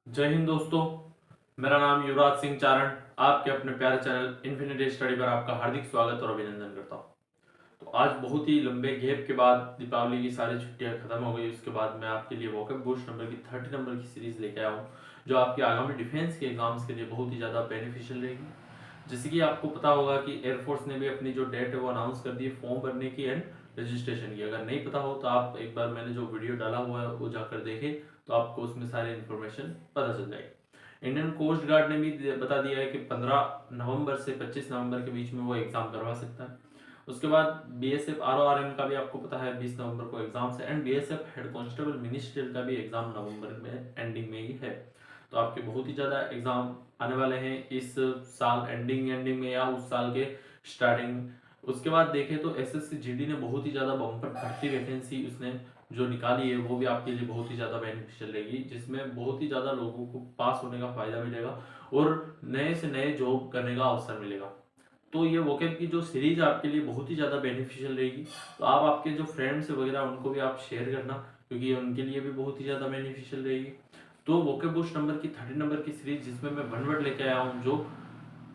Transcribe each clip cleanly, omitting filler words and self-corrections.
जय हिंद दोस्तों। मेरा नाम युवराज सिंह चारण। आपके अपने प्यारे चैनल इन्फिनिटी स्टडी पर आपका हार्दिक स्वागत और अभिनंदन करता हूं। तो आज बहुत ही लंबे गैप के बाद दीपावली की सारी छुट्टियां खत्म हो गई, उसके बाद मैं आपके लिए वोकैब बूस्ट नंबर की 30 नंबर की सीरीज लेके आया हूँ, जो आपके आगामी डिफेंस के एग्जाम्स के लिए बहुत ही ज़्यादा बेनिफिशियल रहेगी। जैसे कि आपको पता होगा कि एयरफोर्स ने भी अपनी जो डेट है वो अनाउंस कर दी है फॉर्म भरने की एंड रजिस्ट्रेशन की। अगर नहीं पता हो तो आप एक बार मैंने जो वीडियो डाला हुआ है वो जाकर देखें, तो आपको उसमें सारी इन्फॉर्मेशन पता चल जाएगी। इंडियन कोस्ट गार्ड ने भी बता दिया है कि 15 नवंबर से 25 नवंबर के बीच में वो एग्जाम करवा सकता है। उसके बाद बीएसएफ आरओआरएम का भी आपको पता है 20 नवंबर को एग्जाम्स है, and BSF head constable ministerial का भी एग्जाम नवंबर में एंडिंग में ही है। तो आपके बहुत ही ज़्यादा एग्जाम आने वाले हैं इस साल एंडिंग में या उस साल के स्टार्टिंग। उसके बाद देखें तो एसएससी जीडी ने बहुत ही ज़्यादा बम्पर भर्ती वैकेंसी उसने जो निकाली है वो भी आपके लिए बहुत ही ज़्यादा बेनिफिशियल रहेगी, जिसमें बहुत ही ज़्यादा लोगों को पास होने का फायदा मिलेगा और नए से नए जॉब करने का अवसर मिलेगा। तो ये वोकेब की जो सीरीज आपके लिए बहुत ही ज़्यादा बेनिफिशियल रहेगी। तो आप आपके जो फ्रेंड्स वगैरह उनको भी आप शेयर करना, क्योंकि उनके लिए भी बहुत ही ज़्यादा बेनिफिशियल रहेगी। तो वोकेब बूस्ट नंबर की 30 नंबर की सीरीज जिसमें मैं 1 वर्ड लेके आया हूँ, जो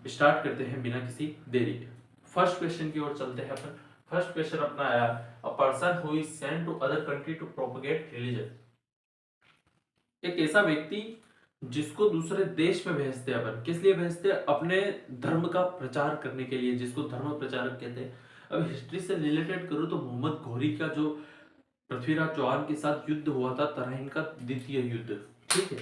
स्टार्ट करते हैं बिना किसी देरी के। फर्स्ट क्वेश्चन की ओर चलते हैं अपन। फर्स्ट क्वेश्चन अपना आया, a person who is sent to other country to propagate religion. एक ऐसा व्यक्ति जिसको दूसरे देश में भेजते हैं अपन, किस लिए भेजते हैं? अपने धर्म का प्रचार करने के लिए, जिसको धर्म प्रचारक कहते हैं। अब हिस्ट्री से रिलेटेड करूँ तो मोहम्मद घोरी का जो पृथ्वीराज चौहान के साथ युद्ध हुआ था, तराइन का द्वितीय युद्ध, ठीक है,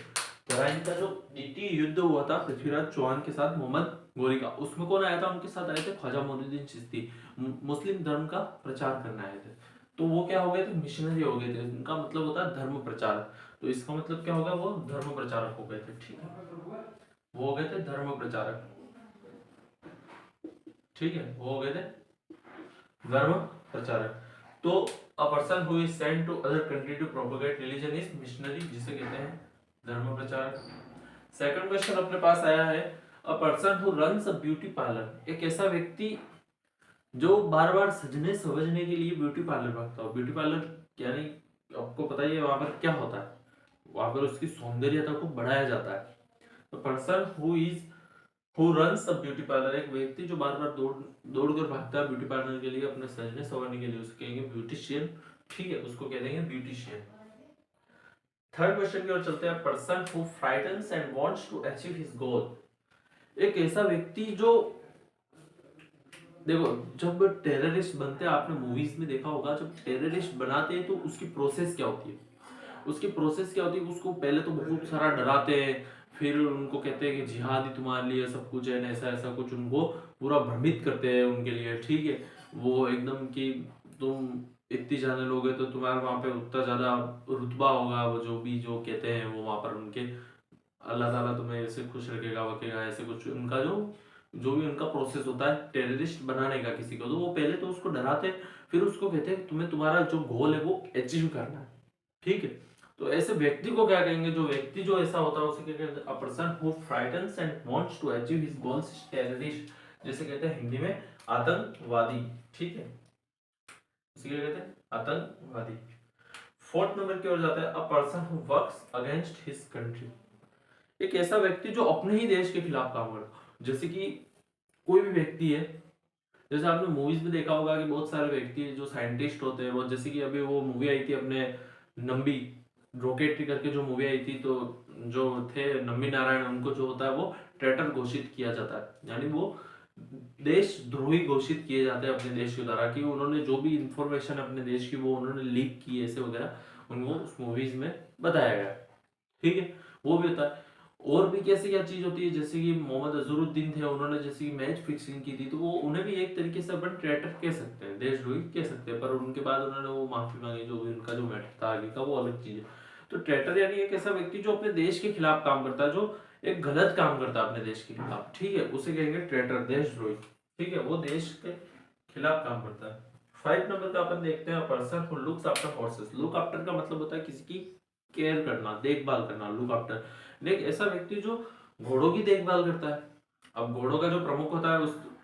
तराइन का जो द्वितीय युद्ध हुआ था पृथ्वीराज चौहान के साथ मोहम्मद घोरी का, उसमें कौन आया था? उनके साथ आए थे ख्वाजा मोइनुद्दीन चिश्ती, मुस्लिम धर्म का प्रचार करने आए थे। तो वो क्या हो गए थे? मिशनरी हो गए थे। उनका मतलब होता है धर्म प्रचारक। तो इसका मतलब क्या होगा? वो धर्म प्रचारक हो गए थे, ठीक है, वो हो गए थे धर्म प्रचारक, ठीक है, वो हो गए थे धर्म प्रचारक। तो a person who is sent to other country to propagate religion is missionary, जिसे कहते हैं धर्म प्रचारक। सेकंड क्वेश्चन अपने पास आया है, अ person who runs a beauty parlour. एक ऐसा व्यक्ति जो बार बार सजने सवजने के लिए ब्यूटी पार्लर भागता हो। ब्यूटी पार्लर यानी आपको पता ही है वहां पर क्या होता है, वहां पर उसकी सौंदर्यता को बढ़ाया जाता है। तो person who runs a beauty parlour, एक व्यक्ति जो बार बार दौड़ कर भागता है ब्यूटी पार्लर के लिए, अपने सजने संवरने के लिए, उसको कहेंगे ब्यूटिशियन, ठीक है, उसको कह देंगे ब्यूटिशियन। थर्ड क्वेश्चन की ओर चलते हैं, person who frightens and wants to achieve his goal. एक ऐसा व्यक्ति जो, देखो, जब टेररिस्ट बनते हैं, आपने मूवीज में देखा होगा, जब टेररिस्ट बनाते हैं तो उसकी प्रोसेस क्या होती है? उसकी प्रोसेस क्या होती है? उसको पहले तो बहुत सारा डराते हैं, फिर उनको कहते हैं कि जिहाद ही तुम्हारे लिए सब कुछ है, ऐसा ऐसा कुछ उनको पूरा भ्रमित करते हैं उनके लिए, ठीक है, वो एकदम कि तुम इतनी जाने लोगे तो तुम्हारे वहां पे उतना ज्यादा रुतबा होगा, वो जो भी जो कहते हैं वो वहां पर उनके, अल्लाह ताला तुम्हें ऐसे खुश रखेगा वकेगा, ऐसे कुछ उनका जो भी उनका प्रोसेस होता है टेररिस्ट बनाने का किसी को, तो वो पहले तो उसको डराते, फिर उसको कहते हैं तुम्हें तुम्हारा जो गोल है वो अचीव करना है, ठीक है। तो ऐसे व्यक्ति को क्या कहेंगे? जो व्यक्ति जो ऐसा होता है उसे क्या कहते हैं? A person who frightens and wants to achieve his goals is terrorist, जैसे कहते हैं हिंदी में आतंकवादी, ठीक है, इसे क्या कहते हैं? आतंकवादी। फोर्थ नंबर की ओर जाता है, अ person who works against his country. एक ऐसा व्यक्ति जो अपने ही देश के खिलाफ काम करता, जैसे कि कोई भी व्यक्ति है, जैसे आपने मूवीज में देखा होगा कि बहुत सारे व्यक्ति जो साइंटिस्ट होते हैं, वो जैसे कि अभी वो मूवी आई थी अपने नंबी रॉकेटरी करके जो मूवी आई थी, तो जो थे नंबी नारायण, उनको जो होता है वो ट्रेटर घोषित किया जाता है, यानी वो देशद्रोही घोषित किए जाते हैं अपने देश के द्वारा, कि उन्होंने जो भी इंफॉर्मेशन अपने देश की वो उन्होंने लीक की ऐसे वगैरह, उनको उस मूवीज में बताया गया, ठीक है, वो भी होता है। और भी कैसे क्या चीज होती है, जैसे कि मोहम्मद अजहरुद्दीन थे, उन्होंने जैसे कि मैच फिक्सिंग की थी, तो वो उन्हें भी एक तरीके से अपन ट्रेटर कह सकते हैं, देशद्रोही कह सकते हैं, पर उनके बाद उन्होंने वो माफी मांगी, जो भी उनका जो मैटर था आगे का वो अलग चीज है। तो ट्रेटर यानी एक ऐसा व्यक्ति जो अपने देश के खिलाफ काम करता है, जो एक गलत काम करता है अपने देश के खिलाफ, ठीक है, उसे कहेंगे ट्रेटर, देशद्रोही, ठीक है, वो देश के खिलाफ काम करता है। 5 नंबर का अपन देखते हैं, person who looks after horses. Look after का मतलब होता है किसी की केयर करना, देखभाल करना, लुक आफ्टर। एक ऐसा व्यक्ति जो घोड़ों की देखभाल करता है। अब घोड़ों का जो प्रमुख होता है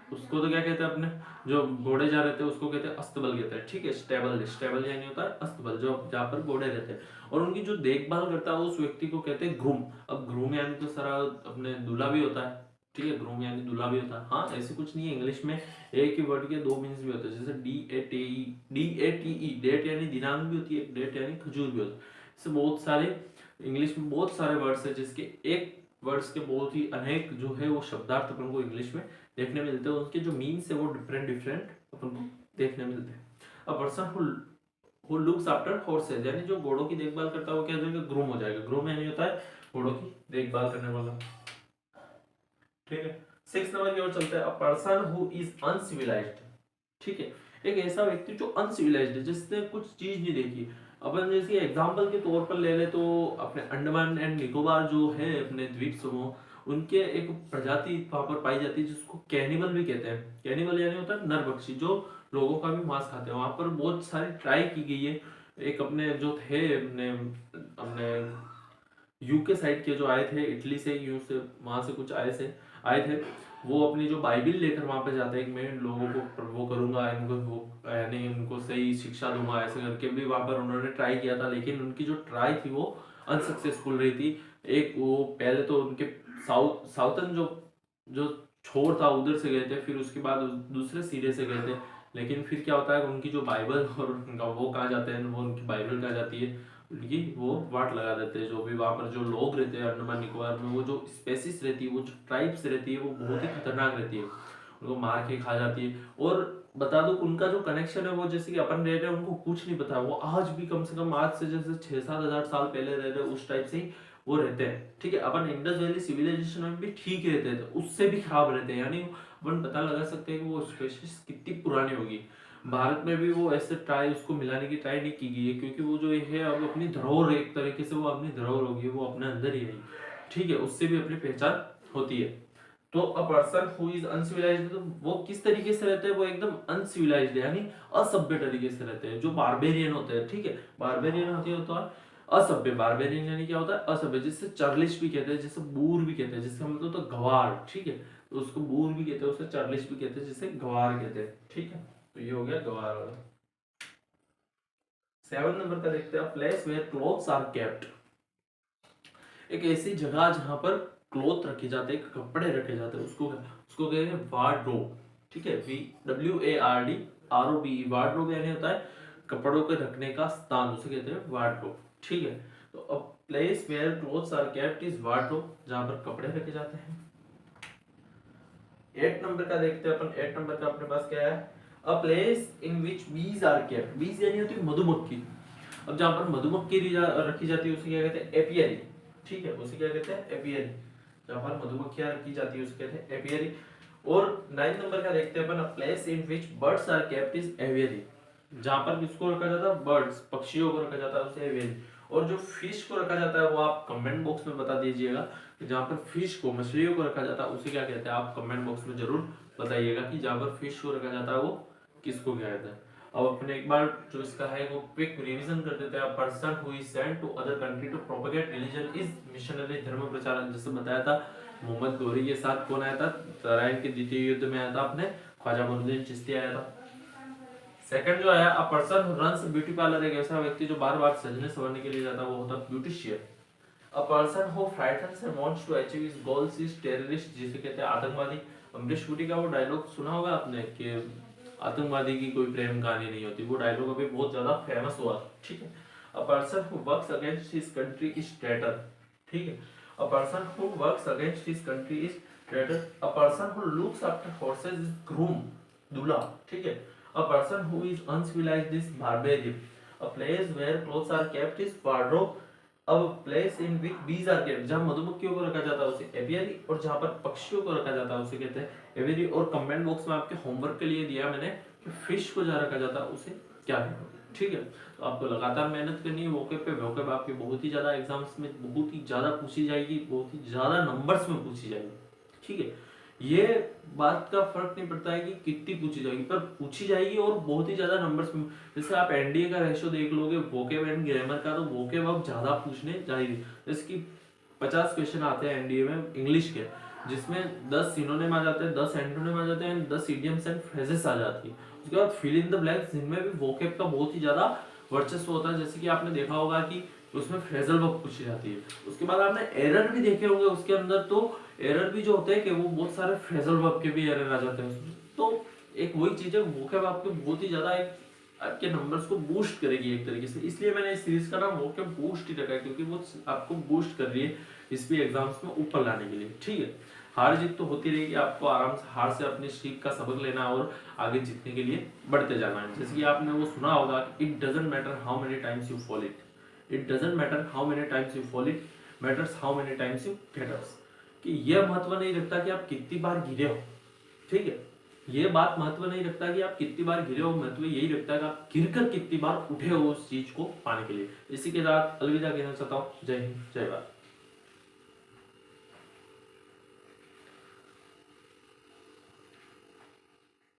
उसको तो क्या कहते हैं अपने, जो घोड़े जा रहे थे उसको कहते हैं अस्तबल कहते हैं, ठीक है। स्टेबल, स्टेबल यानी होता है अस्तबल, जो जहाँ पर घोड़े रहते हैं, और उनकी जो देखभाल करता है उस व्यक्ति को कहते हैं ग्रूम। अब ग्रूम यानी तो सारा अपने दूल्हा भी होता है, ठीक है। ग्रूम यानी दूल्हा भी होता है। हाँ, ऐसे कुछ नहीं है, इंग्लिश में एक ही वर्ड के दो मीन्स भी होते हैं, जैसे DATE, डेट यानी दिनांक भी होती है, डेट यानी खजूर भी होता है। इससे बहुत सारे इंग्लिश में बहुत सारे वर्ड्स है, जिसके एक वर्ड्स के बहुत ही अनेक जो है वो शब्दार्थ अपन को इंग्लिश में देखने मिलते हैं, उनके जो मीन्स है वो डिफरेंट डिफरेंट अपन को देखने मिलते हैं। A person who looks after horse's, यानी जो घोड़ों की देखभाल करता है वो क्या हो जाएगा, ग्रूम हो जाएगा। ग्रूम यानी होता है घोड़ों की देखभाल करने वाला, ठीक है। 6 नंबर की ओर चलते हैं। A person who is uncivilised, ठीक है। एक ऐसा व्यक्ति जो अनसिविलाइज्ड है, जिसने कुछ चीज नहीं देखी। अपन जैसे एग्जांपल के तौर पर ले ले तो अपने अंडमान एंड निकोबार जो है अपने द्वीप समूह, उनके एक प्रजाति वहां पर पाई जाती है जिसको कैनिबल भी कहते हैं। कैनिबल यानी होता है नरभक्षी, जो लोगों का भी मांस खाते हैं। वहां पर बहुत सारी ट्राई की गई है। एक अपने जो थे अपने अपने यूके साइड के जो आए थे, इटली से, यू से, वहां से कुछ आए थे। वो अपनी जो बाइबिल लेकर वहां पे जाते हैं कि मैं लोगों को वो करूंगा, इनको वो यानी उनको सही शिक्षा दूंगा, ऐसे करके भी वहां पर उन्होंने ट्राई किया था, लेकिन उनकी जो ट्राई थी वो अनसक्सेसफुल रही थी। एक वो पहले तो उनके साउथन जो जो छोर था उधर से गए थे, फिर उसके बाद दूसरे सिरे से गए थे। लेकिन फिर क्या होता है, उनकी जो बाइबल और उनका वो कहाँ जाते हैं, वो उनकी बाइबल कहाँ जाती है, उनकी वो वाट लगा देते हैं। जो भी वहां पर जो लोग रहते हैं अंडमान निकोबार में, वो जो स्पेसिस रहती है, वो जो ट्राइब्स रहती है, वो बहुत ही खतरनाक रहती है, उनको मार के खा जाती है। और बता दो उनका जो कनेक्शन है वो, जैसे कि अपन रह रहे हैं उनको कुछ नहीं पता, वो आज भी कम से कम आज से जैसे 6-7 हजार साल पहले रह रहे उस टाइप से ही वो रहते हैं, ठीक है। अपन इंडस वैली सिविलाइजेशन में भी ठीक रहते थे, उससे भी खराब रहते हैं, यानी अपन पता लगा सकते हैं कि वो स्पेसिस कितनी पुरानी होगी। भारत में भी वो ऐसे ट्राई उसको मिलाने की ट्राई नहीं की गई है, क्योंकि वो जो है अब अपनी धरोहर, एक तरीके से वो अपनी धरोहर होगी, वो अपने अंदर ही है, ठीक है। उससे भी अपनी पहचान होती है। तो a person who is uncivilised, तो वो किस तरीके से रहते हैं, वो एकदम अनसिविलाइज्ड यानी असभ्य तरीके से रहते हैं। जो बारबेरियन होते हैं, ठीक है, बारबेरियन होती है तो असभ्य। बारबेरियन यानी क्या होता है, असभ्य, जिससे चर्लिश भी कहते हैं, जिससे बूर भी कहते हैं, जिससे मतलब तो गवार, ठीक है। तो उसको बूर भी कहते हैं, उसे चर्लिश भी कहते हैं, जिससे गवार कहते हैं, ठीक है। तो ये हो गया गवार वाला। 7 नंबर का देखते हैं, place where clothes are kept, एक ऐसी जगह जहां पर क्लोथ रखे जाते हैं, कपड़े रखे जाते हैं, उसको उसको कहते हैं वार्डरोब, ठीक है। WARD ROB, वार्डरोब यानी होता है कपड़ों के रखने का स्थान, उसे कहते हैं वार्डरोब, ठीक है। तो a place where clothes are kept is wardrobe, जहां पर कपड़े रखे जाते हैं। 8 नंबर का देखते हैं अपन। 8 नंबर का अपने पास क्या है, अ place in which bees are kept, बीज यानी होती है मधुमक्खी। अब जहां पर मधुमक्खी रखी जाती है उसे क्या कहते हैं, एपियरी, ठीक है, उसे क्या कहते हैं, एपियरी। जहां पर मधुमक्खियां रखी जाती है उसे कहते हैं एपियरी। और 9 नंबर का देखते हैं अपन, a place in which birds are kept is aviary, जहां पर किसको रखा जाता है, बर्ड्स, पक्षियों को रखा जाता है, उसे एवियरी। और जो फिश को रखा जाता है वो आप कमेंट बॉक्स में बता दीजिएगा कि जहां पर फिश को, मछलियों को रखा जाता है उसे क्या कहते हैं, आप कमेंट बॉक्स में जरूर बताइएगा कि जहां पर फिश को रखा जाता है वो किसको कहते हैं। अब अपने एक बार जो इसका है वो क्विक रिवीजन कर देते हैं। Person who is sent to other country to propagate religion is missionary, धर्म प्रचारक, जैसे बताया था मोहम्मद गौरी के साथ कौन आया था, तराइन के द्वितीय युद्ध में आया था अपने ख्वाजा मोइनुद्दीन चिश्ती आया था। सेकंड जो आया, a person who runs beauty parlour, एक ऐसा व्यक्ति जो बार बार सजने संवरने के लिए जाता है वो होता है beautician. A person who frightens and wants to achieve his goals is terrorist, जिसे कहते हैं आतंकवादी। अमरीश पुरी का वो डायलॉग सुना होगा आपने कि आतंकवादी की कोई प्रेम कहानी नहीं होती, वो डायलॉग अभी बहुत ज्यादा फेमस हुआ, ठीक है। अ person who works against his country is traitor, ठीक है। अ person who works against his country is traitor. A person who looks after horses is groom, दूल्हा, ठीक है। A person who is uncivilized is barbarian. A place where clothes are kept is wardrobe. A place in which bees are kept, जहाँ मधुमक्खियों को रखा जाता है उसे एपियरी, और जहाँ पर पक्षियों को रखा जाता है उसे कहते हैं एवियरी। और कमेंट बॉक्स में आपके होमवर्क के लिए दिया मैंने कि फिश को जहाँ रखा जाता है उसे क्या कहते हैं, ठीक है। तो आपको लगातार मेहनत करनी है, वोकेब पे वोकेब आपके बहुत ही ज्यादा एग्जाम्स में बहुत ही ज्यादा पूछी जाएगी, बहुत ही ज्यादा नंबर्स में पूछी जाएगी, ठीक है। ये बात का फर्क नहीं पड़ता है कि कितनी पूछी जाएगी, पर पूछी जाएगी और बहुत ही ज्यादा नंबर्स में। जैसे आप एनडीए का रेशियो देख लोगे वोकेब एंड ग्रामर का, तो वोकेब अब ज्यादा पूछने जाएगी, जैसे कि 50 क्वेश्चन आते हैं एनडीए में इंग्लिश के, जिसमें 10 सिनोनिम आ जाते हैं, 10 एंटोनिम आ जाते हैं, 10 इडियम्स एंड फ्रेजेस आ जाती है। उसके बाद फिल इन द ब्लैंक्स, जिनमें भी वोकैब का बहुत ही ज्यादा वर्चस्व होता है, जैसे कि आपने देखा होगा कि उसमें फ्रेजल वर्ब पूछी जाती है। उसके बाद आपने एरर भी देखे होंगे उसके अंदर, तो एरर भी जो होते हैं कि वो बहुत सारे फ्रेजल वर्ब के भी एरर आ जाते हैं उसमें। तो एक वही चीज है, वोकैब आपके बहुत ही ज्यादा एक आपके नंबर्स को बूस्ट करेगी एक तरीके से, इसलिए मैंने इस सीरीज का नाम वोकैब बूस्ट ही रखा है, क्योंकि वो आपको बूस्ट कर रही है इस भी एग्जाम्स में ऊपर लाने के लिए। ठीक है, हार जीत तो होती रहेगी, आपको आराम से हार से अपनी सीख का सबक लेना और आगे जीतने के लिए बढ़ते जाना है। जैसे कि आपने वो सुना होगा, it doesn't matter how many times you fall it, it doesn't matter how many times you fall it, matters how many times you get up. कि यह महत्व नहीं रखता कि आप कितनी बार गिरे हो, ठीक है, ये बात महत्व नहीं रखता कि आप कितनी बार गिरे हो, महत्व यही रखता है कि आप गिरकर कितनी बार उठे हो उस चीज को पाने के लिए। इसी के साथ अलविदा कहना चाहता हूँ। जय हिंद, जय भारत।